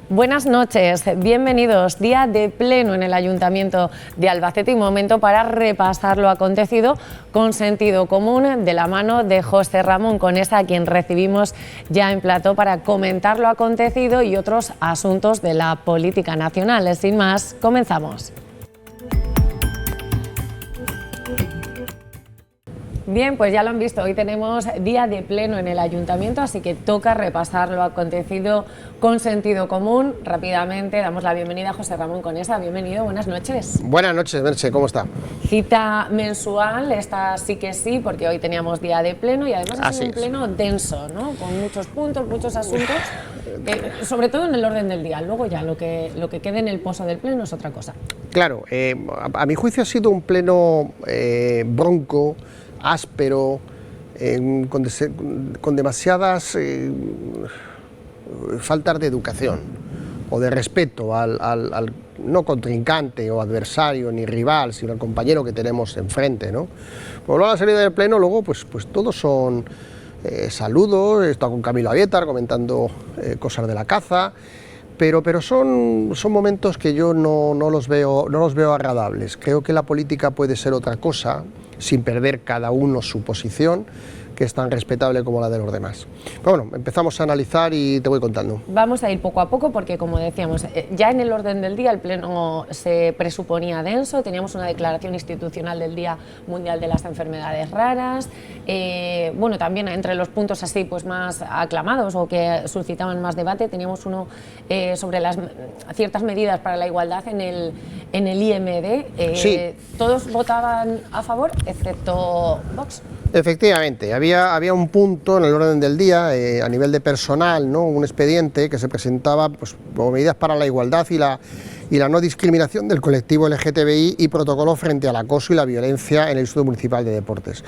Buenas noches, bienvenidos. Día de pleno en el Ayuntamiento de Albacete y momento para repasar lo acontecido con sentido común de la mano de José Ramón Conesa, a quien recibimos ya en plató para comentar lo acontecido y otros asuntos de la política nacional. Sin más, comenzamos. Bien, pues ya lo han visto, hoy tenemos día de pleno en el Ayuntamiento, así que toca repasar lo acontecido con sentido común. Rápidamente damos la bienvenida a José Ramón Conesa. Bienvenido, buenas noches. Buenas noches, Merche, ¿cómo está? Cita mensual, esta sí que sí, porque hoy teníamos día de pleno y además ha sido un pleno denso, ¿no? Con muchos puntos, muchos asuntos, sobre todo en el orden del día. Luego ya lo que quede en el pozo del pleno es otra cosa. Claro, a mi juicio ha sido un pleno bronco, áspero, con demasiadas faltas de educación o de respeto al no contrincante o adversario ni rival, sino al compañero que tenemos enfrente, ¿no? Por la salida del pleno luego pues todos son saludos. He estado con Camilo Avietar comentando cosas de la caza, pero son momentos que yo no los veo agradables. Creo que la política puede ser otra cosa, sin perder cada uno su posición, que es tan respetable como la de los demás. Pero bueno, empezamos a analizar y te voy contando. Vamos a ir poco a poco porque, como decíamos, ya en el orden del día el pleno se presuponía denso. Teníamos una declaración institucional del Día Mundial de las Enfermedades Raras. Bueno, también entre los puntos así pues más aclamados o que suscitaban más debate, teníamos uno sobre las ciertas medidas para la igualdad en el IMD. Sí. Todos votaban a favor, excepto Vox. Efectivamente, había un punto en el orden del día, a nivel de personal, ¿no? Un expediente que se presentaba pues, como medidas para la igualdad y la no discriminación del colectivo LGTBI y protocolo frente al acoso y la violencia en el Instituto Municipal de Deportes.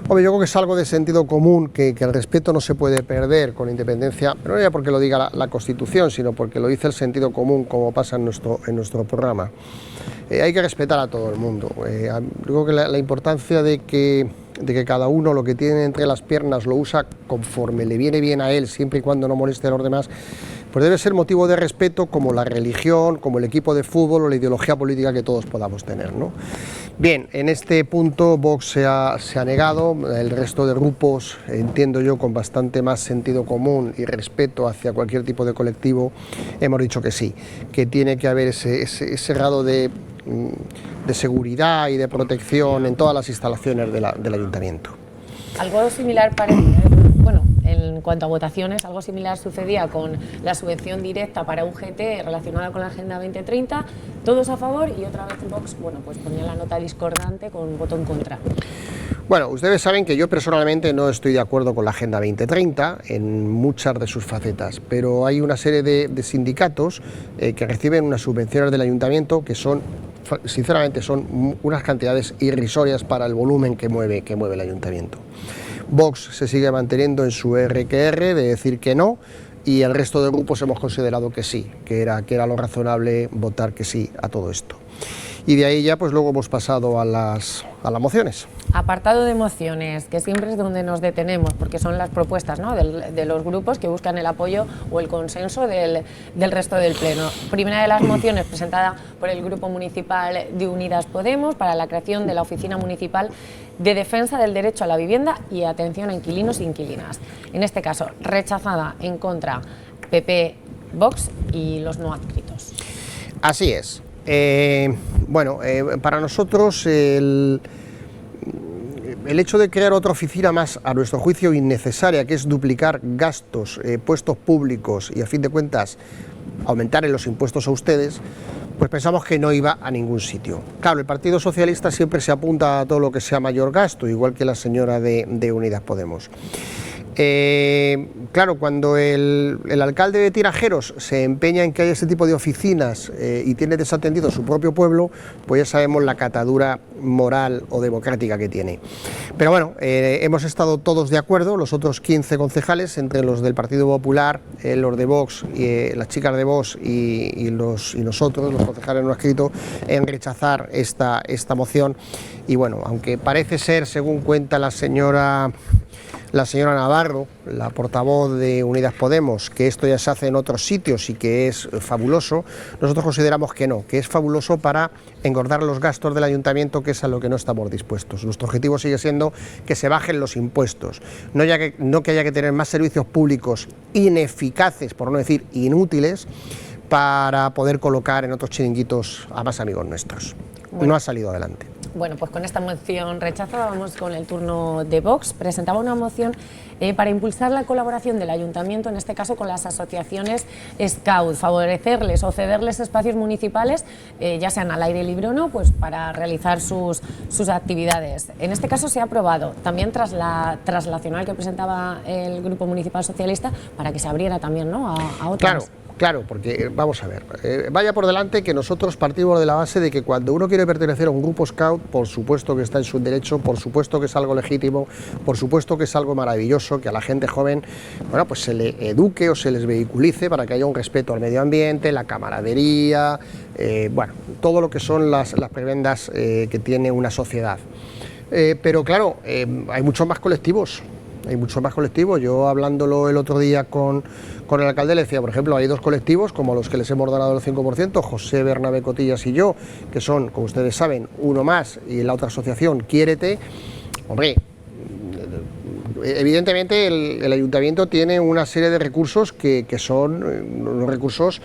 Hombre, yo creo que es algo de sentido común, que el respeto no se puede perder con independencia, pero no ya porque lo diga la Constitución, sino porque lo dice el sentido común, como pasa en nuestro programa. Hay que respetar a todo el mundo. Creo que la importancia de que cada uno lo que tiene entre las piernas lo usa conforme le viene bien a él, siempre y cuando no moleste a los demás, pues debe ser motivo de respeto, como la religión, como el equipo de fútbol o la ideología política que todos podamos tener, ¿no? Bien, en este punto Vox se ha negado. El resto de grupos, entiendo yo, con bastante más sentido común y respeto hacia cualquier tipo de colectivo, hemos dicho que sí, que tiene que haber ese grado de seguridad y de protección en todas las instalaciones del ayuntamiento. Algo similar en cuanto a votaciones, algo similar sucedía con la subvención directa para UGT relacionada con la Agenda 2030, todos a favor, y otra vez Vox, pues ponía la nota discordante con voto en contra. Bueno, ustedes saben que yo personalmente no estoy de acuerdo con la Agenda 2030 en muchas de sus facetas, pero hay una serie de sindicatos que reciben unas subvenciones del ayuntamiento que sinceramente son unas cantidades irrisorias para el volumen que mueve el ayuntamiento. Vox se sigue manteniendo en su RQR de decir que no, y el resto de grupos hemos considerado que sí, que era lo razonable votar que sí a todo esto. Y de ahí ya pues luego hemos pasado a las mociones. Apartado de mociones, que siempre es donde nos detenemos, porque son las propuestas, ¿no?, de los grupos que buscan el apoyo o el consenso del resto del pleno. Primera de las mociones presentada por el Grupo Municipal de Unidas Podemos para la creación de la Oficina Municipal de Defensa del Derecho a la Vivienda y Atención a Inquilinos e Inquilinas. En este caso, rechazada en contra PP, Vox y los no adscritos. Así es. Para nosotros el hecho de crear otra oficina más, a nuestro juicio innecesaria, que es duplicar gastos, puestos públicos y a fin de cuentas aumentar los impuestos a ustedes, pues pensamos que no iba a ningún sitio. Claro, el Partido Socialista siempre se apunta a todo lo que sea mayor gasto, igual que la señora de Unidas Podemos. Claro, cuando el alcalde de Tirajeros se empeña en que haya este tipo de oficinas y tiene desatendido su propio pueblo, pues ya sabemos la catadura moral o democrática que tiene. Pero bueno, hemos estado todos de acuerdo, los otros 15 concejales, entre los del Partido Popular, los de Vox, las chicas de Vox y nosotros, los concejales no adscritos, en rechazar esta moción. Y bueno, aunque parece ser, según cuenta la señora la señora Navarro, la portavoz de Unidas Podemos, que esto ya se hace en otros sitios y que es fabuloso. Nosotros consideramos que no, que es fabuloso para engordar los gastos del ayuntamiento, que es a lo que no estamos dispuestos. Nuestro objetivo sigue siendo que se bajen los impuestos, no que haya que tener más servicios públicos ineficaces, por no decir inútiles, para poder colocar en otros chiringuitos a más amigos nuestros. Bueno. No ha salido adelante. Bueno, pues con esta moción rechazada vamos con el turno de Vox. Presentaba una moción para impulsar la colaboración del ayuntamiento, en este caso con las asociaciones Scout, favorecerles o cederles espacios municipales, ya sean al aire libre o no, pues para realizar sus actividades. En este caso se ha aprobado, también tras la transnacional que presentaba el Grupo Municipal Socialista, para que se abriera también, ¿no?, a otras. Claro, porque vamos a ver, vaya por delante que nosotros partimos de la base de que cuando uno quiere pertenecer a un grupo Scout, por supuesto que está en su derecho, por supuesto que es algo legítimo, por supuesto que es algo maravilloso, que a la gente joven, bueno, pues se le eduque o se les vehiculice para que haya un respeto al medio ambiente, la camaradería, bueno, todo lo que son las prebendas que tiene una sociedad. Pero claro, hay muchos más colectivos. Yo hablándolo el otro día con el alcalde le decía, por ejemplo, hay dos colectivos como los que les hemos donado el 5%, José Bernabé Cotillas y yo, que son, como ustedes saben, uno más, y la otra asociación, Quiérete. Hombre, evidentemente el ayuntamiento tiene una serie de recursos que son unos recursos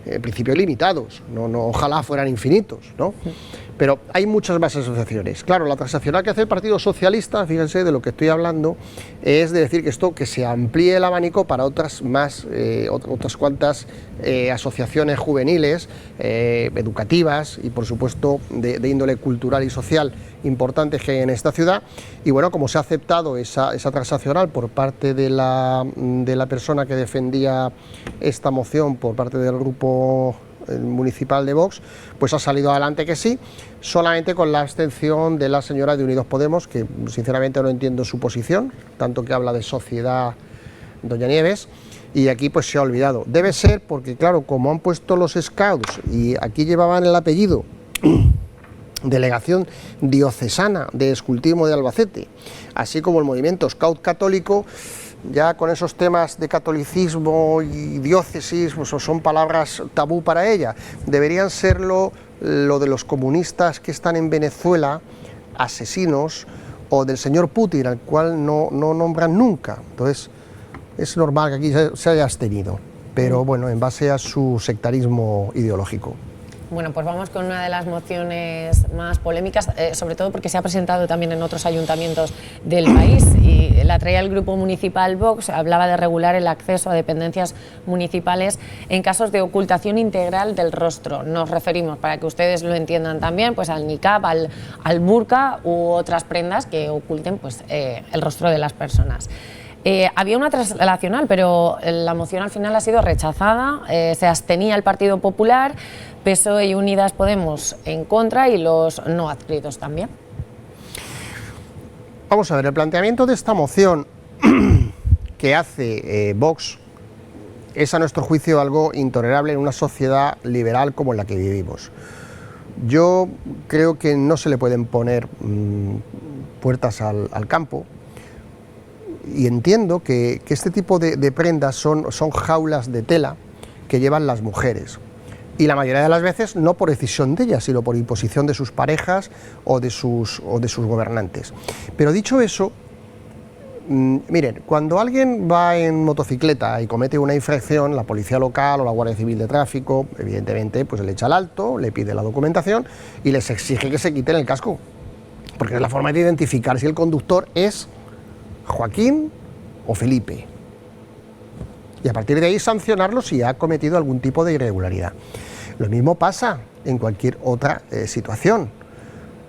en principio limitados, no, ojalá fueran infinitos, ¿no? Pero hay muchas más asociaciones. Claro, la transaccional que hace el Partido Socialista, fíjense de lo que estoy hablando, es de decir que se amplíe el abanico para otras cuantas asociaciones juveniles, educativas y por supuesto de índole cultural y social importantes que hay en esta ciudad. Y bueno, como se ha aceptado esa transaccional por parte de la persona que defendía esta moción por parte del grupo municipal de Vox, pues ha salido adelante que sí, solamente con la abstención de la señora de Unidos Podemos, que sinceramente no entiendo su posición, tanto que habla de sociedad doña Nieves, y aquí pues se ha olvidado. Debe ser porque, claro, como han puesto los Scouts y aquí llevaban el apellido Delegación Diocesana de Escultismo de Albacete, así como el movimiento Scout Católico, ya con esos temas de catolicismo y diócesis, pues son palabras tabú para ella. Deberían serlo lo de los comunistas que están en Venezuela, asesinos, o del señor Putin, al cual no nombran nunca. Entonces, es normal que aquí se haya abstenido, pero bueno, en base a su sectarismo ideológico. Bueno, pues vamos con una de las mociones más polémicas, sobre todo porque se ha presentado también en otros ayuntamientos del país y la traía el Grupo Municipal Vox. Hablaba de regular el acceso a dependencias municipales en casos de ocultación integral del rostro. Nos referimos, para que ustedes lo entiendan también, pues al niqab, al burka u otras prendas que oculten pues, el rostro de las personas. Había una transnacional, pero la moción al final ha sido rechazada, se abstenía el Partido Popular, PSOE y Unidas Podemos en contra y los no adscritos también. Vamos a ver, el planteamiento de esta moción que hace Vox es a nuestro juicio algo intolerable en una sociedad liberal como en la que vivimos. Yo creo que no se le pueden poner puertas al campo. Y entiendo que este tipo de prendas son jaulas de tela que llevan las mujeres. Y la mayoría de las veces no por decisión de ellas, sino por imposición de sus parejas o de sus gobernantes. Pero dicho eso, miren, cuando alguien va en motocicleta y comete una infracción, la policía local o la Guardia Civil de Tráfico, evidentemente, pues le echa el alto, le pide la documentación y les exige que se quiten el casco. Porque es la forma de identificar si el conductor es Joaquín o Felipe, y a partir de ahí sancionarlo si ha cometido algún tipo de irregularidad. Lo mismo pasa en cualquier otra situación.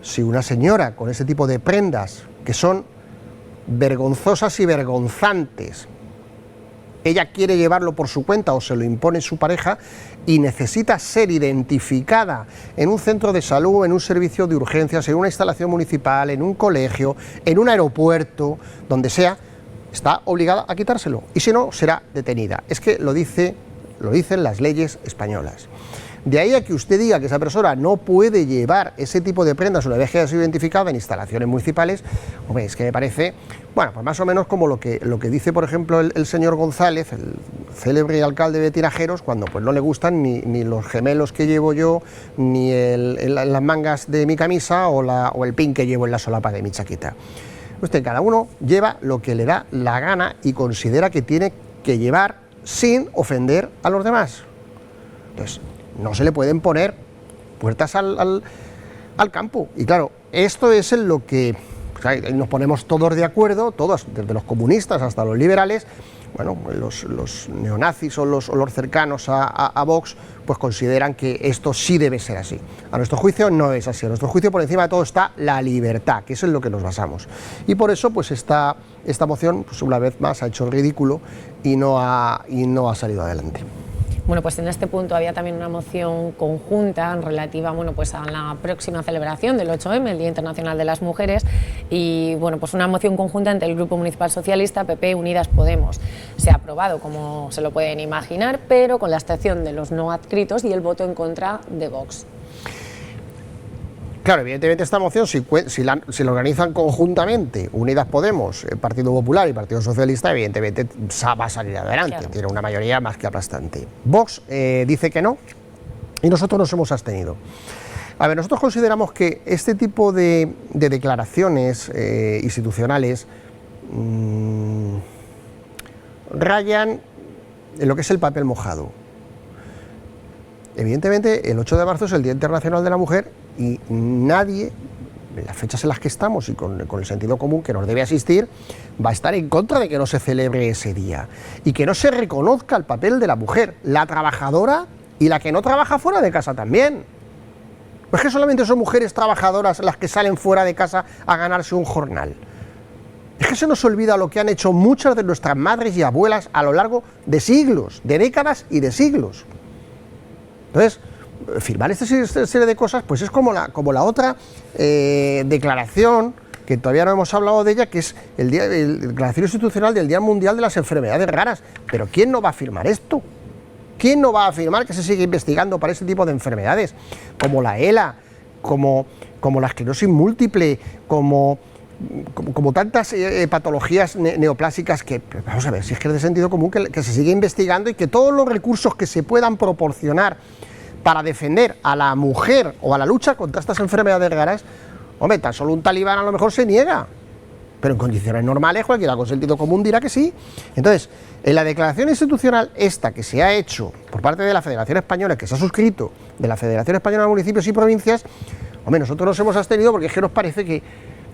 Si una señora con ese tipo de prendas que son vergonzosas y vergonzantes, ella quiere llevarlo por su cuenta o se lo impone su pareja y necesita ser identificada en un centro de salud, en un servicio de urgencias, en una instalación municipal, en un colegio, en un aeropuerto, donde sea, está obligada a quitárselo y si no, será detenida. Es que lo dicen las leyes españolas. De ahí a que usted diga que esa persona no puede llevar ese tipo de prendas una vez que haya sido identificada en instalaciones municipales, hombre, es que me parece Bueno, pues más o menos como lo que dice, por ejemplo, el señor González, el célebre alcalde de Tirajeros, cuando pues no le gustan ni los gemelos que llevo yo, ni las mangas de mi camisa o el pin que llevo en la solapa de mi chaqueta. Usted, cada uno lleva lo que le da la gana y considera que tiene que llevar sin ofender a los demás. Entonces, no se le pueden poner puertas al campo. Y claro, esto es en lo que nos ponemos todos de acuerdo, todos, desde los comunistas hasta los liberales. Bueno, los neonazis o los cercanos a Vox, pues consideran que esto sí debe ser así. A nuestro juicio no es así. A nuestro juicio, por encima de todo, está la libertad, que es en lo que nos basamos. Y por eso, pues esta moción, pues una vez más, ha hecho el ridículo y no ha salido adelante. Bueno, pues en este punto había también una moción conjunta relativa, bueno, pues a la próxima celebración del 8M, el Día Internacional de las Mujeres, y bueno, pues una moción conjunta entre el Grupo Municipal Socialista, PP, Unidas Podemos. Se ha aprobado, como se lo pueden imaginar, pero con la abstención de los no adscritos y el voto en contra de Vox. Claro, evidentemente esta moción, si la organizan conjuntamente Unidas Podemos, Partido Popular y Partido Socialista, evidentemente va a salir adelante, claro. Tiene una mayoría más que aplastante. Vox dice que no y nosotros nos hemos abstenido. A ver, nosotros consideramos que este tipo de declaraciones institucionales rayan en lo que es el papel mojado. Evidentemente, el 8 de marzo es el Día Internacional de la Mujer y nadie, en las fechas en las que estamos y con el sentido común que nos debe asistir, va a estar en contra de que no se celebre ese día y que no se reconozca el papel de la mujer, la trabajadora y la que no trabaja fuera de casa también. Pues que solamente son mujeres trabajadoras las que salen fuera de casa a ganarse un jornal. Es que se nos olvida lo que han hecho muchas de nuestras madres y abuelas a lo largo de siglos, de décadas y de siglos. Entonces, firmar esta serie de cosas, pues es como la otra declaración, que todavía no hemos hablado de ella, que es la declaración institucional del Día Mundial de las Enfermedades Raras. Pero ¿quién no va a firmar esto? ¿Quién no va a afirmar que se sigue investigando para ese tipo de enfermedades? Como la ELA, como la esclerosis múltiple, como tantas patologías neoplásicas que, vamos a ver, si es que es de sentido común que se sigue investigando y que todos los recursos que se puedan proporcionar para defender a la mujer o a la lucha contra estas enfermedades raras, hombre, tan solo un talibán a lo mejor se niega, pero en condiciones normales cualquiera con sentido común dirá que sí. Entonces, en la declaración institucional esta que se ha hecho por parte de la Federación Española, que se ha suscrito de la Federación Española de Municipios y Provincias, hombre, nosotros nos hemos abstenido porque es que nos parece que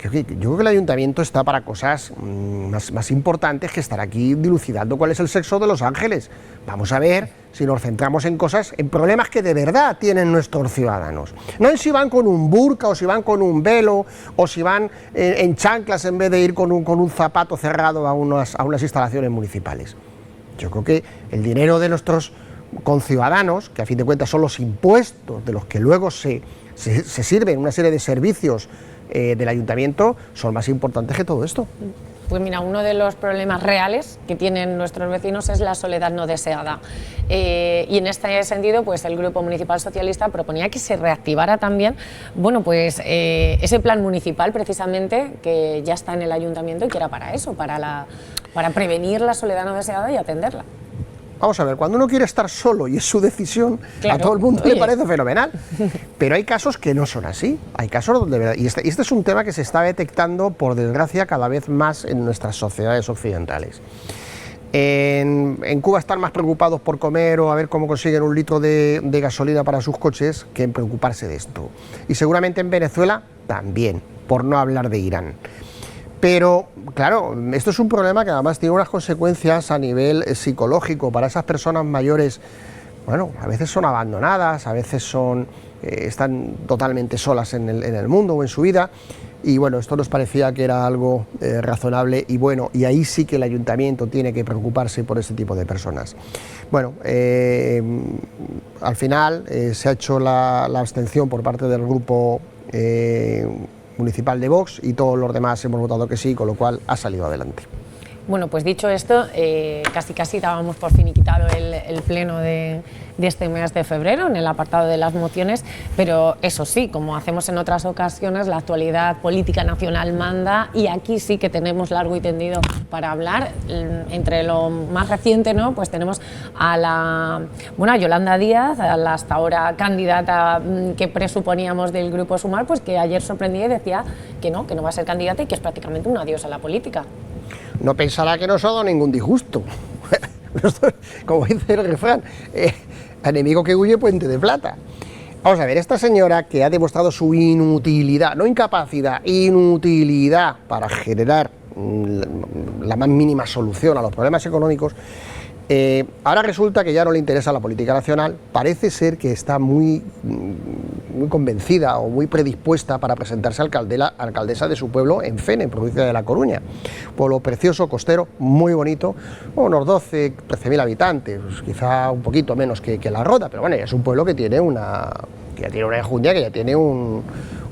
yo creo que el ayuntamiento está para cosas más importantes que estar aquí dilucidando cuál es el sexo de los ángeles. Vamos a ver si nos centramos en cosas, en problemas que de verdad tienen nuestros ciudadanos. No en si van con un burka o si van con un velo o si van en chanclas en vez de ir con un zapato cerrado a unas instalaciones municipales. Yo creo que el dinero de nuestros conciudadanos, que a fin de cuentas son los impuestos de los que luego se sirven una serie de servicios del ayuntamiento, son más importantes que todo esto. Pues mira, uno de los problemas reales que tienen nuestros vecinos es la soledad no deseada. Y en este sentido, pues el Grupo Municipal Socialista proponía que se reactivara también, bueno, pues ese plan municipal precisamente que ya está en el ayuntamiento y que era para eso, para prevenir la soledad no deseada y atenderla. Vamos a ver, cuando uno quiere estar solo y es su decisión, claro, a todo el mundo le parece fenomenal. Pero hay casos que no son así. Hay casos donde... Y este es un tema que se está detectando, por desgracia, cada vez más en nuestras sociedades occidentales. En Cuba están más preocupados por comer o a ver cómo consiguen un litro de gasolina para sus coches que en preocuparse de esto. Y seguramente en Venezuela también, por no hablar de Irán. Pero, claro, esto es un problema que además tiene unas consecuencias a nivel psicológico para esas personas mayores. Bueno, a veces son abandonadas, a veces están totalmente solas en el mundo o en su vida. Y bueno, esto nos parecía que era algo razonable y bueno, y ahí sí que el ayuntamiento tiene que preocuparse por este tipo de personas. Bueno, al final se ha hecho la abstención por parte del grupo municipal de Vox y todos los demás hemos votado que sí, con lo cual ha salido adelante. Bueno, pues dicho esto, casi dábamos por finiquitado el pleno de este mes de febrero en el apartado de las mociones, pero eso sí, como hacemos en otras ocasiones, la actualidad política nacional manda y aquí sí que tenemos largo y tendido para hablar. Entre lo más reciente, ¿no? Pues tenemos a a Yolanda Díaz, a la hasta ahora candidata que presuponíamos del Grupo Sumar, pues que ayer sorprendía y decía que no va a ser candidata y que es prácticamente un adiós a la política. No pensará que no os ha dado ningún disgusto. Como dice el refrán, enemigo que huye, puente de plata. Vamos a ver, esta señora que ha demostrado su inutilidad, no incapacidad, inutilidad para generar la más mínima solución a los problemas económicos, ahora resulta que ya no le interesa la política nacional. Parece ser que está muy convencida o muy predispuesta para presentarse alcaldesa de su pueblo en Fene, en provincia de La Coruña. Pueblo precioso, costero, muy bonito, unos 13.000 habitantes, pues quizá un poquito menos que La Rota, pero bueno, es un pueblo que tiene una enjundia, que ya tiene un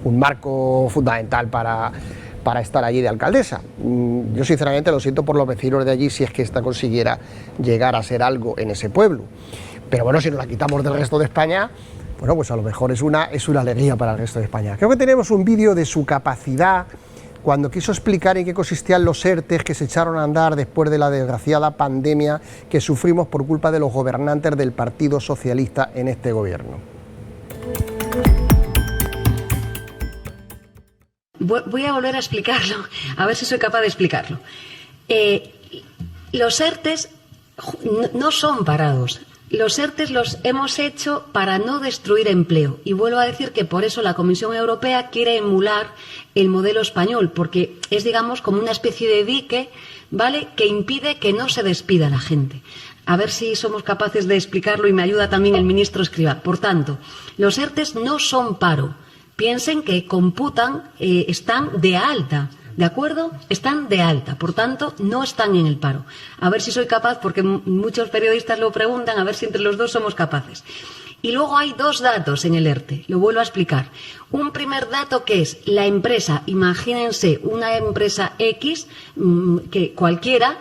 marco fundamental para estar allí de alcaldesa. Yo sinceramente lo siento por los vecinos de allí si es que esta consiguiera llegar a ser algo en ese pueblo, pero bueno, si nos la quitamos del resto de España, bueno, pues a lo mejor es una alegría para el resto de España. Creo que tenemos un vídeo de su capacidad cuando quiso explicar en qué consistían los ERTEs que se echaron a andar después de la desgraciada pandemia que sufrimos por culpa de los gobernantes del Partido Socialista en este gobierno. Voy a volver a explicarlo, a ver si soy capaz de explicarlo. Los ERTEs no son parados. Los ERTEs los hemos hecho para no destruir empleo. Y vuelvo a decir que por eso la Comisión Europea quiere emular el modelo español, porque es, digamos, como una especie de dique, ¿vale?, que impide que no se despida la gente. A ver si somos capaces de explicarlo y me ayuda también el ministro Escrivá. Por tanto, los ERTEs no son paro. Piensen que computan, están de alta, ¿de acuerdo? Están de alta, por tanto, no están en el paro. A ver si soy capaz, porque muchos periodistas lo preguntan, a ver si entre los dos somos capaces. Y luego hay dos datos en el ERTE, lo vuelvo a explicar. Un primer dato que es la empresa, imagínense una empresa X, que cualquiera,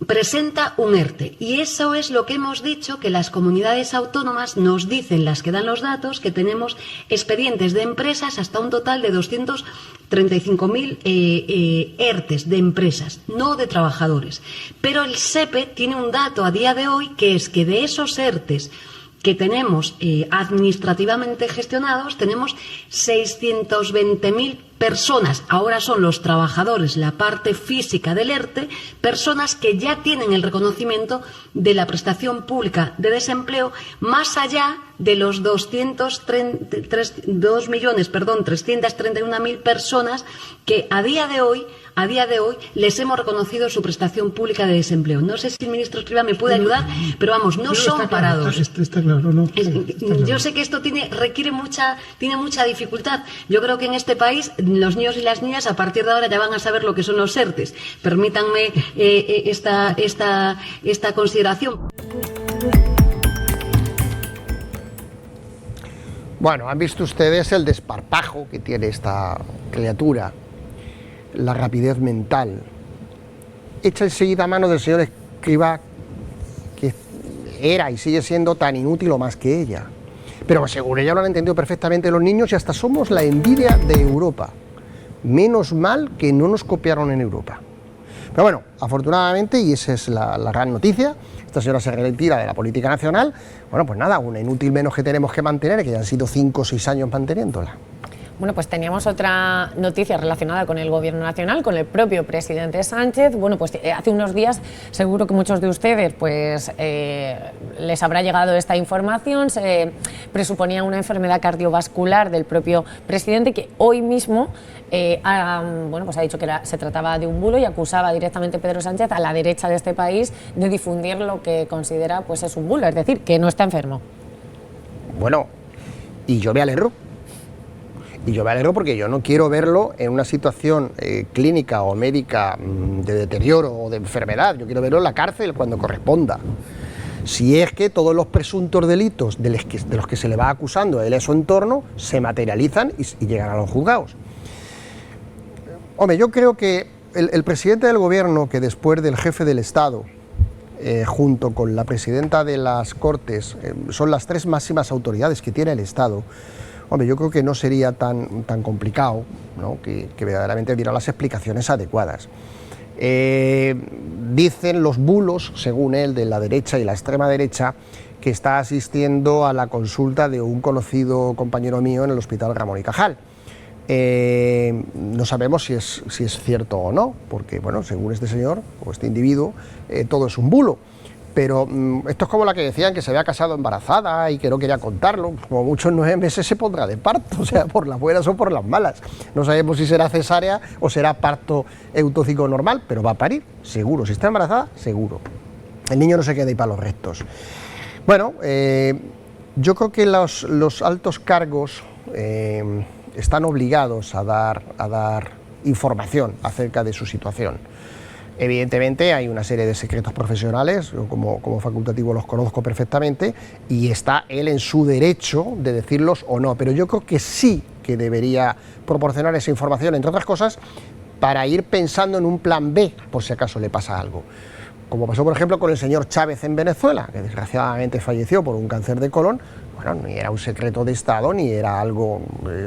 presenta un ERTE, y eso es lo que hemos dicho, que las comunidades autónomas nos dicen, las que dan los datos, que tenemos expedientes de empresas hasta un total de 235.000 ERTEs de empresas, no de trabajadores. Pero el SEPE tiene un dato a día de hoy, que es que de esos ERTEs que tenemos administrativamente gestionados, tenemos 620.000 personas, ahora son los trabajadores, la parte física del ERTE, personas que ya tienen el reconocimiento de la prestación pública de desempleo, más allá de los 331.000 personas que a día de hoy les hemos reconocido su prestación pública de desempleo. No sé si el ministro Escrivá me puede ayudar, pero vamos, no son parados. Está claro. Yo sé que esto tiene mucha dificultad. Yo creo que en este país los niños y las niñas a partir de ahora ya van a saber lo que son los ERTEs. Permítanme esta consideración. Bueno, han visto ustedes el desparpajo que tiene esta criatura, la rapidez mental. Echa enseguida a mano del señor Escrivá, que era y sigue siendo tan inútil o más que ella. Pero seguro ya lo han entendido perfectamente los niños y hasta somos la envidia de Europa. Menos mal que no nos copiaron en Europa. Pero bueno, afortunadamente, y esa es la gran noticia, esta señora se retira de la política nacional. Bueno, pues nada, una inútil menos que tenemos que mantener, que ya han sido 5 o 6 años manteniéndola. Bueno, pues teníamos otra noticia relacionada con el Gobierno Nacional, con el propio presidente Sánchez. Bueno, pues hace unos días seguro que muchos de ustedes pues les habrá llegado esta información. Se presuponía una enfermedad cardiovascular del propio presidente que hoy mismo ha dicho que se trataba de un bulo y acusaba directamente a Pedro Sánchez, a la derecha de este país, de difundir lo que considera pues es un bulo, es decir, que no está enfermo. Bueno, y yo me alegro. Y yo me alegro porque yo no quiero verlo en una situación clínica o médica de deterioro o de enfermedad. Yo quiero verlo en la cárcel cuando corresponda. Si es que todos los presuntos delitos de los que se le va acusando a él y a su entorno se materializan y llegan a los juzgados. Hombre, yo creo que el presidente del gobierno, que después del jefe del Estado, junto con la presidenta de las Cortes, son las tres máximas autoridades que tiene el Estado, hombre, yo creo que no sería tan complicado, ¿no?, que verdaderamente diera las explicaciones adecuadas. Dicen los bulos, según él, de la derecha y la extrema derecha, que está asistiendo a la consulta de un conocido compañero mío en el Hospital Ramón y Cajal. No sabemos si es cierto o no, porque, bueno, según este señor o este individuo, todo es un bulo. Pero esto es como la que decían que se había casado embarazada y que no quería contarlo. Como mucho en 9 meses se pondrá de parto, o sea, por las buenas o por las malas. No sabemos si será cesárea o será parto eutóxico normal, pero va a parir, seguro. Si está embarazada, seguro. El niño no se queda ahí para los restos. Bueno, yo creo que los altos cargos están obligados a dar información acerca de su situación. Evidentemente hay una serie de secretos profesionales, yo como facultativo los conozco perfectamente, y está él en su derecho de decirlos o no, pero yo creo que sí que debería proporcionar esa información, entre otras cosas, para ir pensando en un plan B, por si acaso le pasa algo. Como pasó, por ejemplo, con el señor Chávez en Venezuela, que desgraciadamente falleció por un cáncer de colon. Bueno, ni era un secreto de Estado, ni era algo...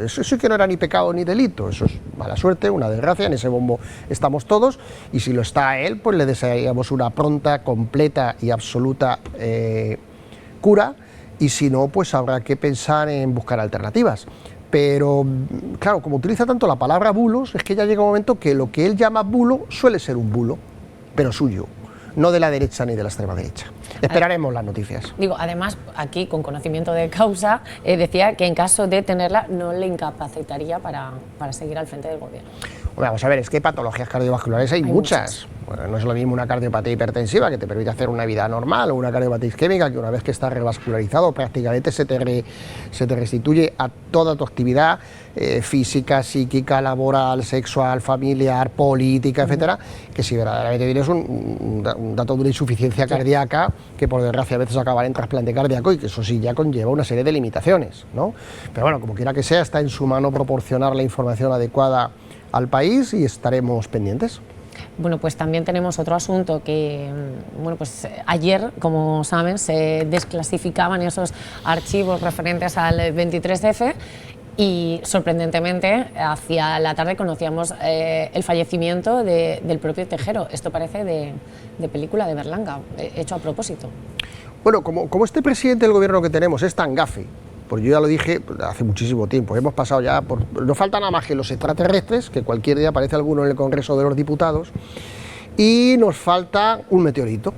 Eso sí que no era ni pecado ni delito, eso es mala suerte, una desgracia, en ese bombo estamos todos, y si lo está a él, pues le desearíamos una pronta, completa y absoluta cura, y si no, pues habrá que pensar en buscar alternativas. Pero, claro, como utiliza tanto la palabra bulos, es que ya llega un momento que lo que él llama bulo suele ser un bulo, pero suyo, no de la derecha ni de la extrema derecha. Esperaremos las noticias. Digo, además, aquí, con conocimiento de causa, decía que en caso de tenerla no le incapacitaría para seguir al frente del gobierno. Vamos a ver, es que patologías cardiovasculares hay muchas. Bueno, no es lo mismo una cardiopatía hipertensiva, que te permite hacer una vida normal, o una cardiopatía isquémica, que una vez que está revascularizado prácticamente se te restituye a toda tu actividad física, psíquica, laboral, sexual, familiar, política, etcétera, que si verdaderamente tienes un dato de una insuficiencia cardíaca, que por desgracia a veces acabará en trasplante cardíaco, y que eso sí ya conlleva una serie de limitaciones, ¿no? Pero bueno, como quiera que sea, está en su mano proporcionar la información adecuada al país y estaremos pendientes. Bueno, pues también tenemos otro asunto que, bueno, pues ayer, como saben, se desclasificaban esos archivos referentes al 23F y, sorprendentemente, hacia la tarde conocíamos el fallecimiento del propio Tejero. Esto parece de película de Berlanga, hecho a propósito. Bueno, como este presidente del gobierno que tenemos es tan gafe, pues yo ya lo dije hace muchísimo tiempo, hemos pasado ya por... No falta nada más que los extraterrestres, que cualquier día aparece alguno en el Congreso de los Diputados, y nos falta un meteorito.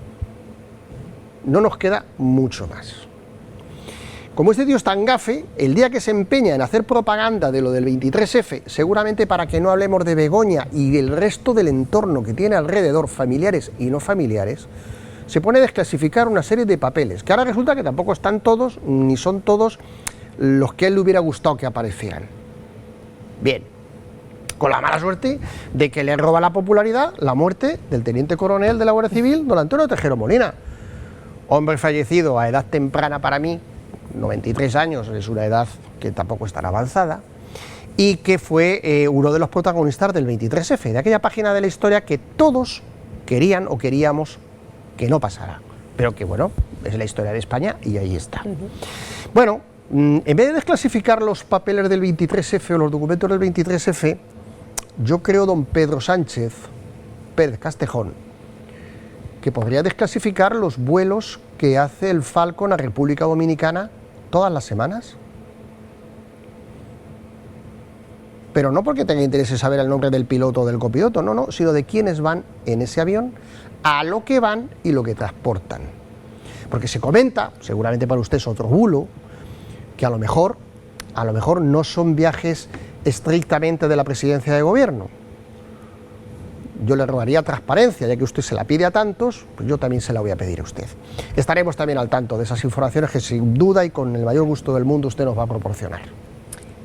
No nos queda mucho más. Como este tío es tan gafe, el día que se empeña en hacer propaganda de lo del 23F, seguramente para que no hablemos de Begoña y del resto del entorno que tiene alrededor, familiares y no familiares, se pone a desclasificar una serie de papeles, que ahora resulta que tampoco están todos, ni son todos los que a él le hubiera gustado que aparecieran. Bien, con la mala suerte de que le roba la popularidad la muerte del teniente coronel de la Guardia Civil, don Antonio Tejero Molina. Hombre fallecido a edad temprana para mí, 93 años, es una edad que tampoco es tan avanzada, y que fue uno de los protagonistas del 23F, de aquella página de la historia que todos querían o queríamos que no pasará, pero que bueno, es la historia de España y ahí está. Bueno, en vez de desclasificar los papeles del 23F o los documentos del 23F, yo creo, don Pedro Sánchez Pérez Castejón, que podría desclasificar los vuelos que hace el Falcon a República Dominicana todas las semanas. Pero no porque tenga interés en saber el nombre del piloto o del copiloto, no, sino de quiénes van en ese avión, a lo que van y lo que transportan. Porque se comenta, seguramente para usted es otro bulo, que a lo mejor no son viajes estrictamente de la presidencia de gobierno. Yo le rogaría transparencia, ya que usted se la pide a tantos, pues yo también se la voy a pedir a usted. Estaremos también al tanto de esas informaciones que sin duda y con el mayor gusto del mundo usted nos va a proporcionar.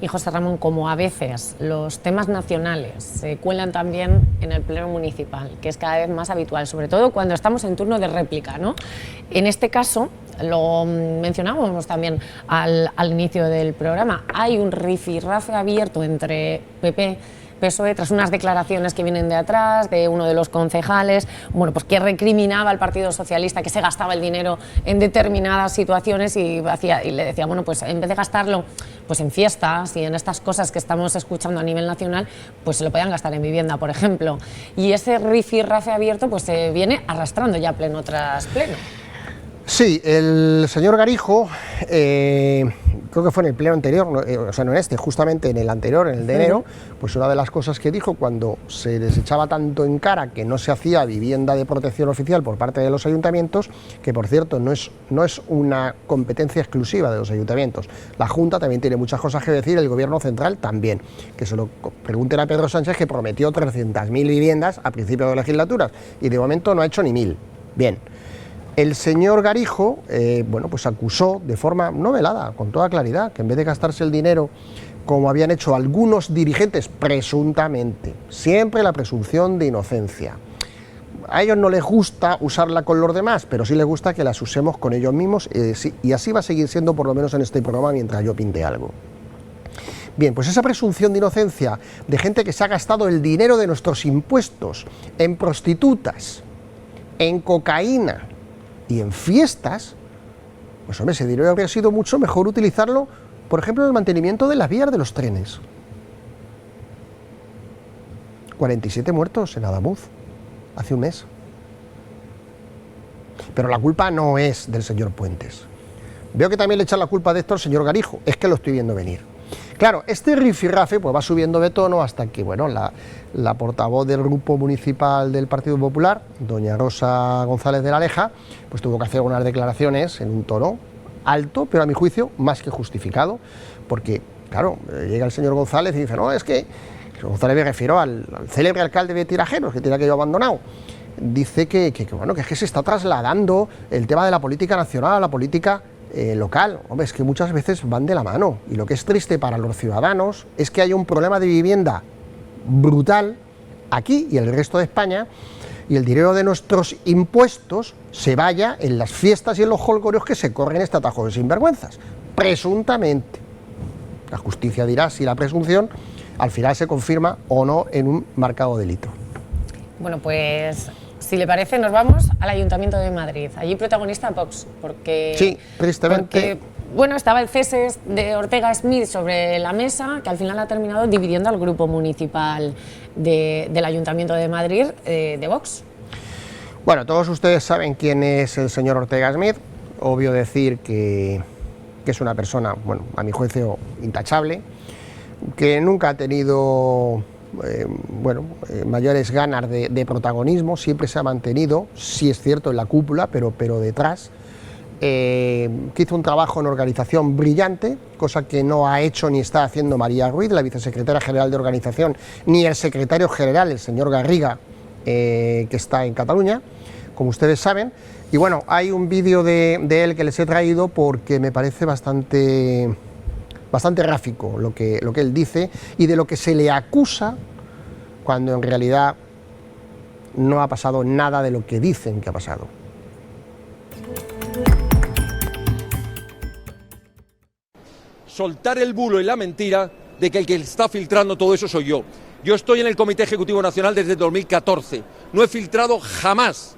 Y José Ramón, como a veces los temas nacionales se cuelan también en el pleno municipal, que es cada vez más habitual, sobre todo cuando estamos en turno de réplica, ¿no? En este caso, lo mencionábamos también al inicio del programa, hay un rifirrafe abierto entre PP PSOE tras unas declaraciones que vienen de atrás, de uno de los concejales, bueno, pues que recriminaba al Partido Socialista que se gastaba el dinero en determinadas situaciones y le decía, bueno, pues en vez de gastarlo pues en fiestas y en estas cosas que estamos escuchando a nivel nacional, pues se lo podían gastar en vivienda, por ejemplo. Y ese rifirrafe abierto pues se viene arrastrando ya pleno tras pleno. Sí, el señor Garijo, creo que fue en el pleno anterior, o sea, no en este, justamente en el anterior, en el de enero, pues una de las cosas que dijo cuando se les echaba tanto en cara que no se hacía vivienda de protección oficial por parte de los ayuntamientos, que por cierto no es una competencia exclusiva de los ayuntamientos. La Junta también tiene muchas cosas que decir, el Gobierno central también. Que se lo pregunten a Pedro Sánchez, que prometió 300.000 viviendas a principio de legislaturas y de momento no ha hecho ni 1.000. Bien. El señor Garijo, bueno, pues acusó de forma no velada, con toda claridad, que en vez de gastarse el dinero como habían hecho algunos dirigentes, presuntamente, siempre la presunción de inocencia. A ellos no les gusta usarla con los demás, pero sí les gusta que las usemos con ellos mismos, y así va a seguir siendo por lo menos en este programa mientras yo pinte algo. Bien, pues esa presunción de inocencia de gente que se ha gastado el dinero de nuestros impuestos en prostitutas, en cocaína y en fiestas, pues hombre, ese dinero habría sido mucho mejor utilizarlo, por ejemplo, en el mantenimiento de las vías de los trenes. 47 muertos en Adamuz, hace un mes. Pero la culpa no es del señor Puentes. Veo que también le echan la culpa de esto al señor Garijo, es que lo estoy viendo venir. Claro, este rifirrafe pues va subiendo de tono hasta que, bueno, la portavoz del grupo municipal del Partido Popular, doña Rosa González de la Leja, pues tuvo que hacer unas declaraciones en un tono alto, pero a mi juicio más que justificado, porque, claro, llega el señor González y dice, no, es que González me refiero al célebre alcalde de Tirajeros, que tiene aquello abandonado. Dice que es que se está trasladando el tema de la política nacional a la política local. Hombre, es que muchas veces van de la mano, y lo que es triste para los ciudadanos es que haya un problema de vivienda brutal aquí y en el resto de España, y el dinero de nuestros impuestos se vaya en las fiestas y en los jolgorios que se corren este atajo de sinvergüenzas, presuntamente. La justicia dirá si la presunción al final se confirma o no en un marcado delito. Bueno, pues si le parece, nos vamos al Ayuntamiento de Madrid. Allí protagonista Vox, porque... Sí, tristemente. Bueno, estaba el cese de Ortega Smith sobre la mesa, que al final ha terminado dividiendo al grupo municipal del Ayuntamiento de Madrid, de Vox. Bueno, todos ustedes saben quién es el señor Ortega Smith. Obvio decir que es una persona, bueno, a mi juicio, intachable, que nunca ha tenido mayores ganas de protagonismo, siempre se ha mantenido, sí es cierto, en la cúpula, pero detrás, que hizo un trabajo en organización brillante, cosa que no ha hecho ni está haciendo María Ruiz, la vicesecretaria general de organización, ni el secretario general, el señor Garriga, que está en Cataluña, como ustedes saben. Y bueno, hay un vídeo de él que les he traído porque me parece bastante gráfico lo que él dice y de lo que se le acusa, cuando en realidad no ha pasado nada de lo que dicen que ha pasado. Soltar el bulo y la mentira de que el que está filtrando todo eso soy yo. Yo estoy en el Comité Ejecutivo Nacional desde 2014. No he filtrado jamás,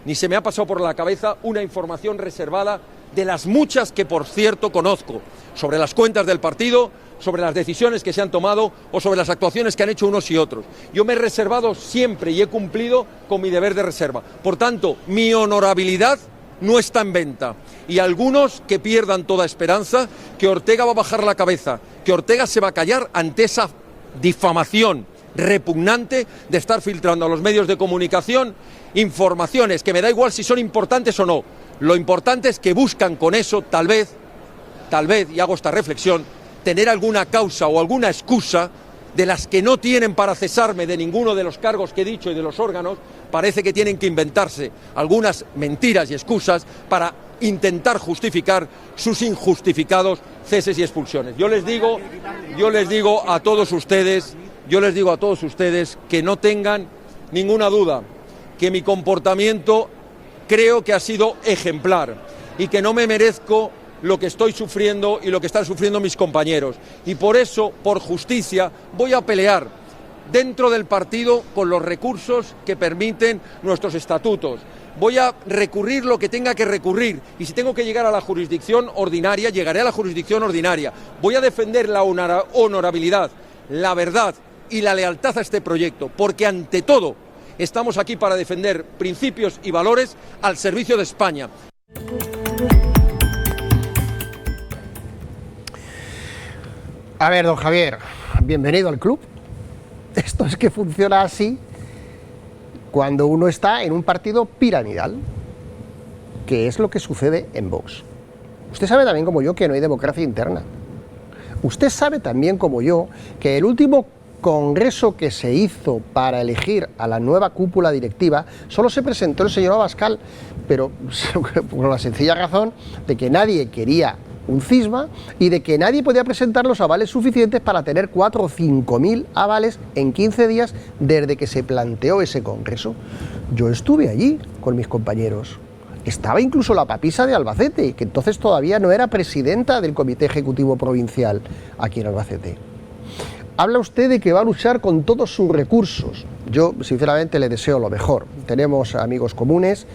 ni se me ha pasado por la cabeza una información reservada de las muchas que, por cierto, conozco, sobre las cuentas del partido, sobre las decisiones que se han tomado o sobre las actuaciones que han hecho unos y otros. Yo me he reservado siempre y he cumplido con mi deber de reserva. Por tanto, mi honorabilidad no está en venta. Y algunos que pierdan toda esperanza, que Ortega va a bajar la cabeza, que Ortega se va a callar ante esa difamación repugnante de estar filtrando a los medios de comunicación informaciones que me da igual si son importantes o no. Lo importante es que buscan con eso, tal vez, y hago esta reflexión, tener alguna causa o alguna excusa de las que no tienen para cesarme de ninguno de los cargos que he dicho y de los órganos. Parece que tienen que inventarse algunas mentiras y excusas para intentar justificar sus injustificados ceses y expulsiones. Yo les digo a todos ustedes que no tengan ninguna duda que mi comportamiento creo que ha sido ejemplar y que no me merezco lo que estoy sufriendo y lo que están sufriendo mis compañeros. Y por eso, por justicia, voy a pelear dentro del partido con los recursos que permiten nuestros estatutos. Voy a recurrir lo que tenga que recurrir y si tengo que llegar a la jurisdicción ordinaria, llegaré a la jurisdicción ordinaria. Voy a defender la honorabilidad, la verdad y la lealtad a este proyecto, porque ante todo estamos aquí para defender principios y valores al servicio de España. A ver, don Javier, bienvenido al club. Esto es que funciona así cuando uno está en un partido piramidal, que es lo que sucede en Vox. Usted sabe también como yo que no hay democracia interna. Usted sabe también como yo que el último congreso que se hizo para elegir a la nueva cúpula directiva solo se presentó el señor Abascal, pero por la sencilla razón de que nadie quería un cisma y de que nadie podía presentar los avales suficientes para tener 4 o 5 mil avales en 15 días desde que se planteó ese congreso. Yo estuve allí con mis compañeros. Estaba incluso la papisa de Albacete, que entonces todavía no era presidenta del Comité Ejecutivo Provincial aquí en Albacete. Habla usted de que va a luchar con todos sus recursos. Yo, sinceramente, le deseo lo mejor. Tenemos amigos comunes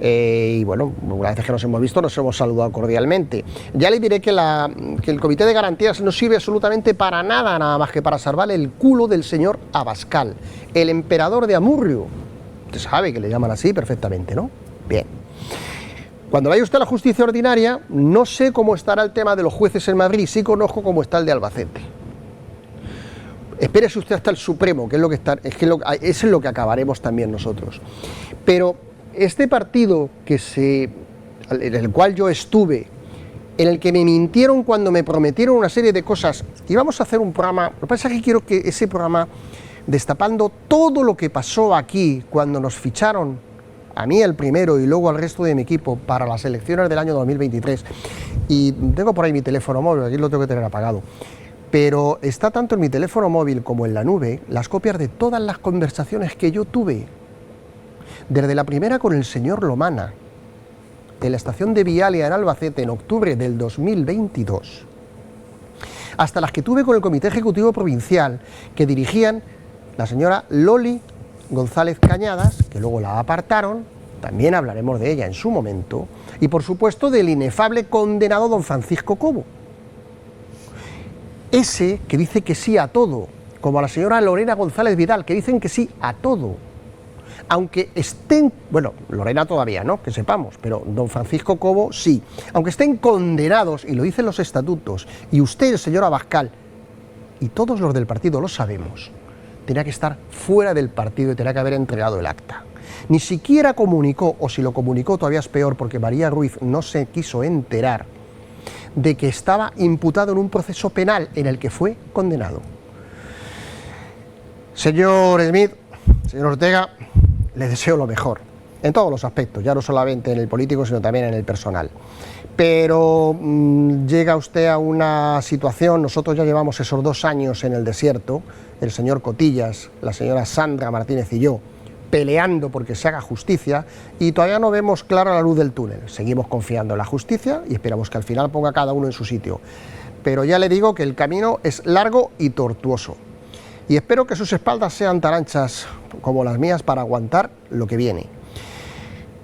y, bueno, una vez que nos hemos visto, nos hemos saludado cordialmente. Ya le diré que el Comité de Garantías no sirve absolutamente para nada más que para salvar el culo del señor Abascal, el emperador de Amurrio. Usted sabe que le llaman así perfectamente, ¿no? Bien. Cuando vaya usted a la justicia ordinaria, no sé cómo estará el tema de los jueces en Madrid, sí conozco cómo está el de Albacete. Espérese usted hasta el Supremo, que es lo que está, eso es lo que acabaremos también nosotros. Pero este partido en el cual yo estuve, en el que me mintieron cuando me prometieron una serie de cosas, íbamos a hacer un programa, lo que pasa es que quiero que ese programa, destapando todo lo que pasó aquí cuando nos ficharon, a mí el primero y luego al resto de mi equipo, para las elecciones del año 2023, y tengo por ahí mi teléfono móvil, aquí lo tengo que tener apagado, pero está tanto en mi teléfono móvil como en la nube las copias de todas las conversaciones que yo tuve, desde la primera con el señor Lomana, en la estación de Vialia en Albacete en octubre del 2022, hasta las que tuve con el Comité Ejecutivo Provincial, que dirigían la señora Loli González Cañadas, que luego la apartaron, también hablaremos de ella en su momento, y por supuesto del inefable condenado don Francisco Cobo. Ese que dice que sí a todo, como a la señora Lorena González Vidal, que dicen que sí a todo. Aunque estén, bueno, Lorena todavía no, que sepamos, pero don Francisco Cobo sí. Aunque estén condenados, y lo dicen los estatutos, y usted, el señor Abascal, y todos los del partido lo sabemos, tenía que estar fuera del partido y tenía que haber entregado el acta. Ni siquiera comunicó, o si lo comunicó todavía es peor, porque María Ruiz no se quiso enterar de que estaba imputado en un proceso penal en el que fue condenado. Señor Smith, señor Ortega, les deseo lo mejor, en todos los aspectos, ya no solamente en el político, sino también en el personal. Pero llega usted a una situación, nosotros ya llevamos esos 2 años en el desierto, el señor Cotillas, la señora Sandra Martínez y yo, peleando porque se haga justicia, y todavía no vemos clara la luz del túnel. Seguimos confiando en la justicia y esperamos que al final ponga cada uno en su sitio. Pero ya le digo que el camino es largo y tortuoso. Y espero que sus espaldas sean tan anchas como las mías para aguantar lo que viene.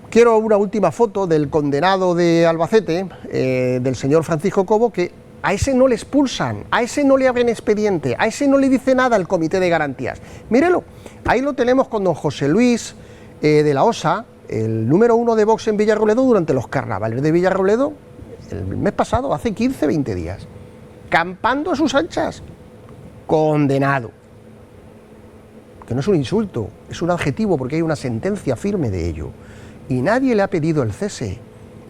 Quiero una última foto del condenado de Albacete, del señor Francisco Cobo, que a ese no le expulsan, a ese no le abren expediente, a ese no le dice nada el Comité de Garantías. Mírelo, ahí lo tenemos con don José Luis de la Osa, el número 1 de Vox en Villarrobledo durante los carnavales de Villarrobledo, el mes pasado, hace 15, 20 días, campando a sus anchas, condenado. Que no es un insulto, es un adjetivo porque hay una sentencia firme de ello. Y nadie le ha pedido el cese,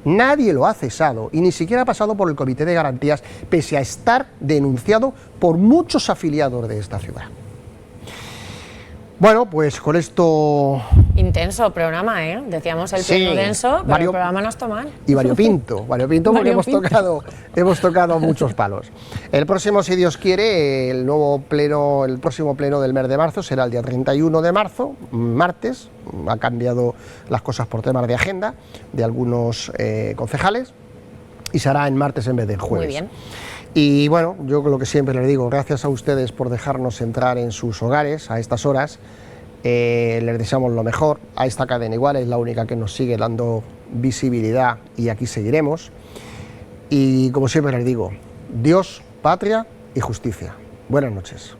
nadie lo ha cesado y ni siquiera ha pasado por el Comité de Garantías, pese a estar denunciado por muchos afiliados de esta ciudad. Bueno, pues con esto... Intenso programa, ¿eh? Decíamos el pleno denso, pero el programa no está mal. Y variopinto porque hemos tocado muchos palos. El próximo, si Dios quiere, el próximo pleno del mes de marzo será el día 31 de marzo, martes. Ha cambiado las cosas por temas de agenda de algunos concejales y será en martes en vez de en jueves. Muy bien. Y bueno, yo lo que siempre les digo, gracias a ustedes por dejarnos entrar en sus hogares a estas horas. Les deseamos lo mejor. A esta cadena igual es la única que nos sigue dando visibilidad y aquí seguiremos. Y como siempre les digo, Dios, patria y justicia. Buenas noches.